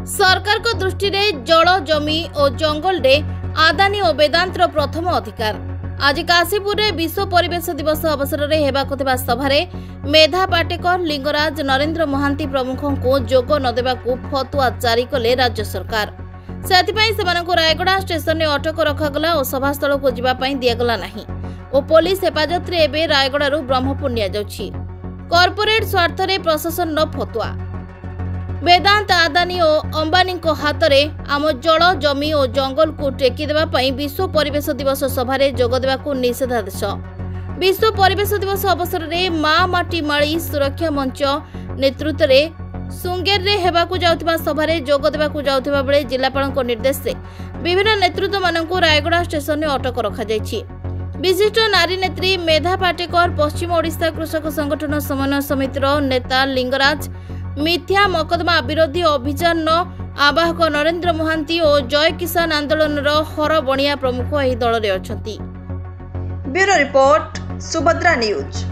सरकार को दृष्टि रे जल जमी और जंगल रे आदानी और वेदांतर प्रथम अधिकार। आज काशीपुर रे विश्व परिवेश दिवस अवसर में हेबाकु थिबा सभारे मेधा पाटेकर, लिंगराज, नरेंद्र महांती प्रमुखों को जोग नदेबाकू फतुआ जारी कले राज्य सरकार। सेथिपई सेमानकु रायगड़ा स्टेशन में अटक रखागला और सभास्थल को जीवापाई दियागला नाही और पुलिस हेफाजत रे एबे रायगड़ारू ब्रह्मपुर निया जाउछि। कॉर्पोरेट स्वार्थ रे प्रशासन न फतुआ। वेदांत, आदानी और अंबानी को हाथ में आम जल जमी और जंगल को टेकी देवा पई विश्व परिवेश दिवस सभारे जोग देबाकू निषेधादेश। विश्व परिवेश दिवस अवसर में माँ माटी माड़ी सुरक्षा मंच नेतृत्व में सुंगेर रे हेबाकू जाउथिबा सभारे जोग देबाकू जाउथिबा बेले जिलापाल निर्देश से विभिन्न नेतृत्व मानकू रायगड़ा स्टेशन में अटक रखा जायछि। विशिष्ट नारी नेत्री मेधा पाटेकर, पश्चिम ओडिशा कृषक संगठन समन्वय समितिर नेता लिंगराज, मिथ्या मकदमा विरोधी अभियान आवाहक नरेंद्र महांती और जय किसान आंदोलन हर बणिया प्रमुख एही दल रे अछंती। Bureau report, Subhadra news.